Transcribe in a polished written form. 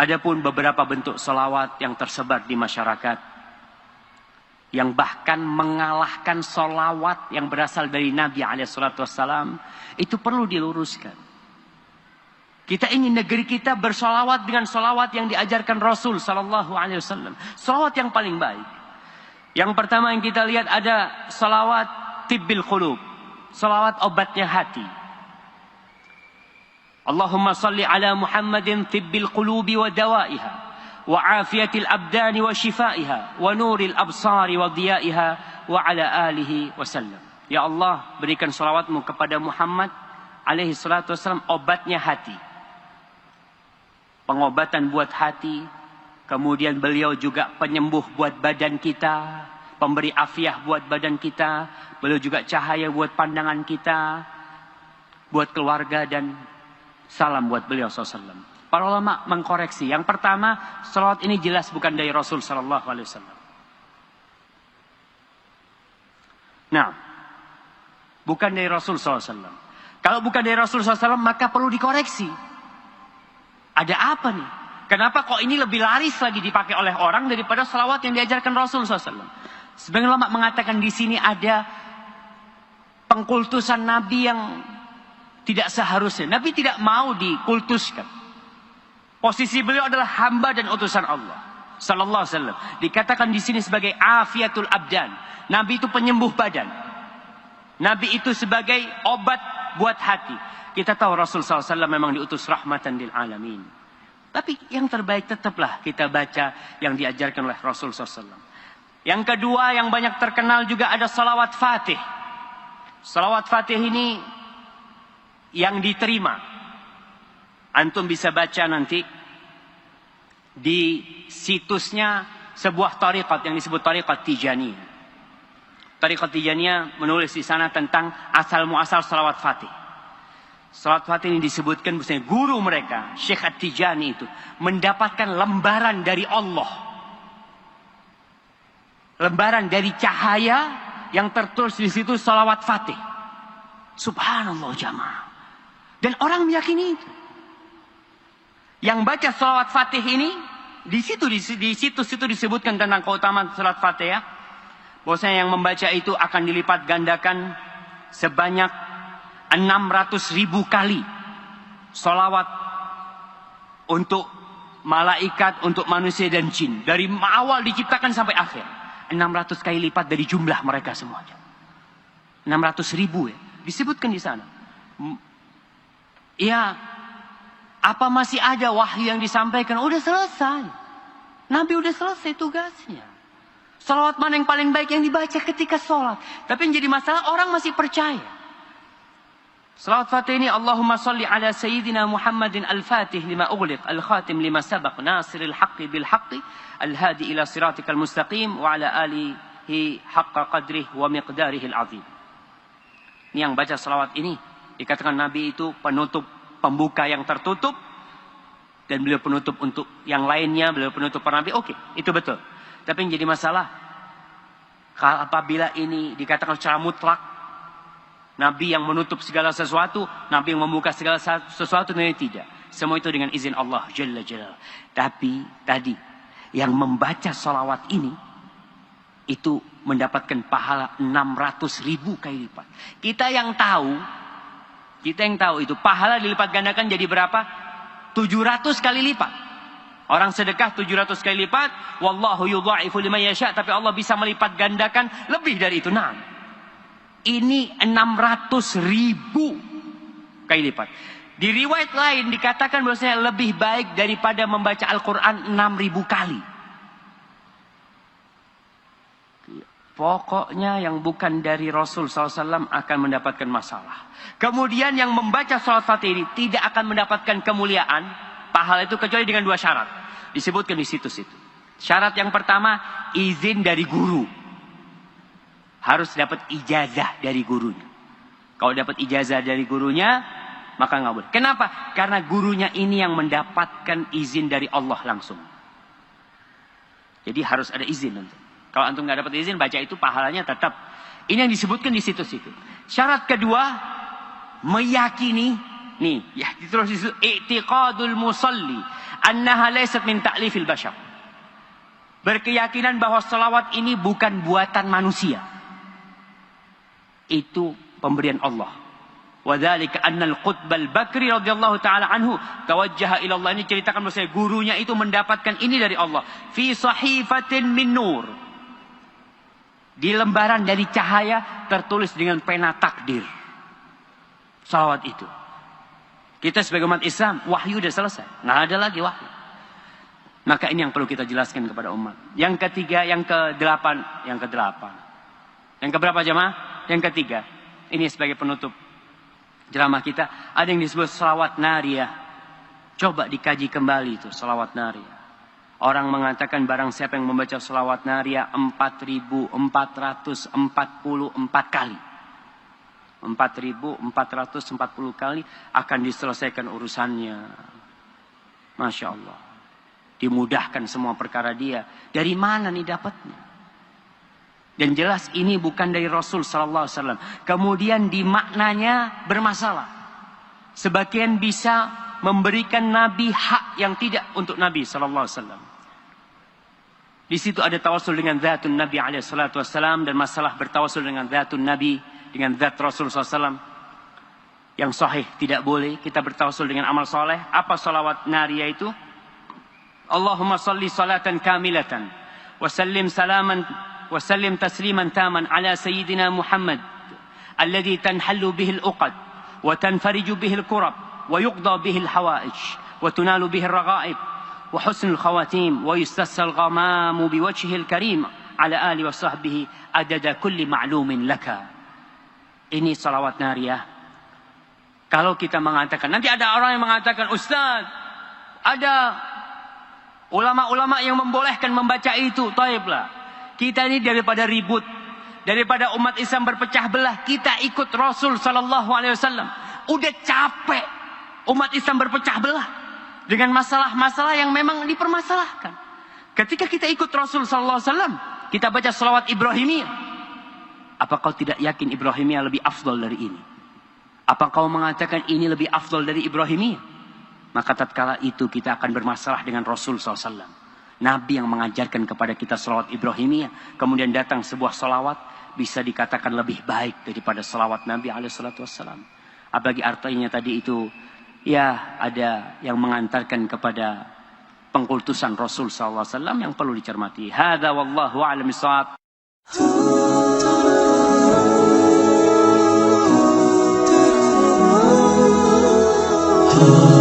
Adapun beberapa bentuk salawat yang tersebar di masyarakat, yang bahkan mengalahkan salawat yang berasal dari Nabi SAW, itu perlu diluruskan. Kita ingin negeri kita bersalawat dengan salawat yang diajarkan Rasul SAW. Salawat yang paling baik. Yang pertama yang kita lihat ada salawat tibbil qulub, salawat obatnya hati. Allahumma salli ala Muhammadin tibbil qulubi wa dawaiha, wa afiyatil abdani wa shifaiha, wa nuril absari wa diyaiha, wa ala alihi wasallam. Ya Allah, berikan salawatmu kepada Muhammad alaihi salatu wasallam, obatnya hati, pengobatan buat hati. Kemudian beliau juga penyembuh buat badan kita, pemberi afiah buat badan kita. Beliau juga cahaya buat pandangan kita, buat keluarga, dan salam buat beliau SAW. Para ulama mengkoreksi. Yang pertama, salawat ini jelas bukan dari Rasul SAW. Nah, bukan dari Rasul SAW. Kalau bukan dari Rasul SAW, maka perlu dikoreksi. Ada apa nih? Kenapa kok ini lebih laris lagi dipakai oleh orang daripada salawat yang diajarkan Rasul SAW? Sebagian ulama mengatakan di sini ada pengkultusan Nabi yang tidak seharusnya. Nabi tidak mau dikultuskan. Posisi beliau adalah hamba dan utusan Allah sallallahu alaihi wasallam. Dikatakan di sini sebagai afiatul abdan. Nabi itu penyembuh badan. Nabi itu sebagai obat buat hati. Kita tahu Rasul sallallahu alaihi wasallam memang diutus rahmatan lil alamin. Tapi yang terbaik tetaplah kita baca yang diajarkan oleh Rasul sallallahu alaihi wasallam. Yang kedua yang banyak terkenal juga ada salawat Fatih. Salawat Fatih ini yang diterima, antum bisa baca nanti di situsnya sebuah tariqat yang disebut tariqat Tijaniyah. Tariqat Tijaniyah menulis di sana tentang asal muasal salawat Fatih. Salawat Fatih ini disebutkan bahwasanya guru mereka Syekh At-Tijani itu mendapatkan lembaran dari Allah, lembaran dari cahaya yang tertulis di situ salawat Fatih. Subhanallah jamaah. Dan orang meyakini itu. Yang baca salawat Fatih ini, di situs itu disebutkan tentang keutamaan salawat Fatih ya. Bahwasanya yang membaca itu akan dilipat gandakan sebanyak 600.000 kali. Salawat untuk malaikat, untuk manusia dan jin. Dari awal diciptakan sampai akhir. 600 kali lipat dari jumlah mereka semuanya. 600.000 ya. Disebutkan di sana. Ya, apa masih ada wahyu yang disampaikan? Udah selesai. Nabi udah selesai tugasnya. Salawat mana yang paling baik yang dibaca ketika sholat? Tapi yang jadi masalah orang masih percaya. Salawat Fatih ini Allahumma salli ala Sayyidina Muhammadin al-Fatih lima ughliq al-khatim lima sabaq nasiril haqqi bil haqqi al-hadi ila siratikal mustaqim wa ala alihi haqqa qadrih wa miqdarihi al-azim. Ini yang baca salawat ini dikatakan Nabi itu penutup, pembuka yang tertutup, dan beliau penutup untuk yang lainnya, beliau penutup para Nabi. Oke, itu betul. Tapi yang jadi masalah, apabila ini dikatakan secara mutlak, Nabi yang menutup segala sesuatu, Nabi yang membuka segala sesuatu, ini tidak. Semua itu dengan izin Allah Jalla Jalla. Tapi tadi, yang membaca salawat ini, itu mendapatkan pahala 600.000 kali lipat. Kita yang tahu itu pahala dilipat gandakan jadi berapa? 700 kali lipat. Orang sedekah 700 kali lipat, wallahu yudha'ifu liman yasha, tapi Allah bisa melipat gandakan lebih dari itu. Nah, ini 600.000 kali lipat. Di riwayat lain dikatakan bahwasanya lebih baik daripada membaca Al-Qur'an 6.000 kali. Pokoknya yang bukan dari Rasul SAW akan mendapatkan masalah. Kemudian yang membaca salawat Fatih ini tidak akan mendapatkan kemuliaan, pahala itu kecuali dengan 2 syarat. Disebutkan di situs itu. Syarat yang pertama, izin dari guru. Harus dapat ijazah dari gurunya. Kalau dapat ijazah dari gurunya, maka nggak boleh. Kenapa? Karena gurunya ini yang mendapatkan izin dari Allah langsung. Jadi harus ada izin nanti. Kalau antum nggak dapat izin, baca itu pahalanya tetap. Ini yang disebutkan di situs itu. Syarat kedua, meyakini Nih, ya terus itu i'tiqadul musalli annaha laysat min ta'lifil bashar. Berkeyakinan bahwa salawat ini bukan buatan manusia. Itu pemberian Allah. Wadzalika annal Qutbal Bakri radhiyallahu taala anhu tawajjaha ila Allah. Ini ceritakan bahwa gurunya itu mendapatkan ini dari Allah. Fi sahifatin min nur. Di lembaran dari cahaya tertulis dengan pena takdir. Salawat itu. Kita sebagai umat Islam, wahyu sudah selesai. Nggak ada lagi wahyu. Maka ini yang perlu kita jelaskan kepada umat. Yang ketiga, yang ke-8. Yang keberapa jemaah? Yang ketiga. Ini sebagai penutup ceramah kita. Ada yang disebut salawat nariyah. Coba dikaji kembali itu salawat nariyah. Orang mengatakan barang siapa yang membaca salawat nariyah 4.444 kali. 4.440 kali akan diselesaikan urusannya. Masya Allah. Dimudahkan semua perkara dia. Dari mana nih dapatnya? Dan jelas ini bukan dari Rasul sallallahu alaihi wasallam. Kemudian di maknanya bermasalah. Sebagian bisa memberikan Nabi hak yang tidak untuk Nabi sallallahu alaihi wasallam. Di situ ada tawasul dengan zatun Nabi alaihi salatu wasallam dan masalah bertawasul dengan zatun Nabi dengan zat Rasul SAW yang sahih tidak boleh. Kita bertawasul dengan amal soleh. Apa salawat nariyah itu? Allahumma salli salatan kamilatan wa sallim tasliman taman ala sayyidina Muhammad alladhi tanhallu bihi al-uqad wa tanfariju bihi al-kurab wa yuqda bihi al-hawaij wa tunalu bihi al-raghaib wa husnul khawatim wa yustassal ghamamu biwajhihi al-karim ala ali wa sahbihi adada kulli ma'lumin laka. Ini salawat nariyah. Kalau kita mengatakan, nanti ada orang yang mengatakan, Ustaz, ada ulama-ulama yang membolehkan membaca itu. Taiblah. Kita ini daripada ribut, daripada umat Islam berpecah belah, kita ikut Rasul sallallahu alaihi wasallam. Udah capek umat Islam berpecah belah dengan masalah-masalah yang memang dipermasalahkan. Ketika kita ikut Rasul sallallahu alaihi wasallam, kita baca salawat Ibrahimiyah. Apa kau tidak yakin Ibrahimiyah lebih afdal dari ini? Apa kau mengatakan ini lebih afdal dari Ibrahimiyah? Maka tatkala itu kita akan bermasalah dengan Rasul SAW. Nabi yang mengajarkan kepada kita salawat Ibrahimiyah. Kemudian datang sebuah salawat. Bisa dikatakan lebih baik daripada salawat Nabi SAW. Apalagi artinya tadi itu. Ya ada yang mengantarkan kepada pengkultusan Rasul SAW yang perlu dicermati. Hadza wallahu a'lam bishawab. Oh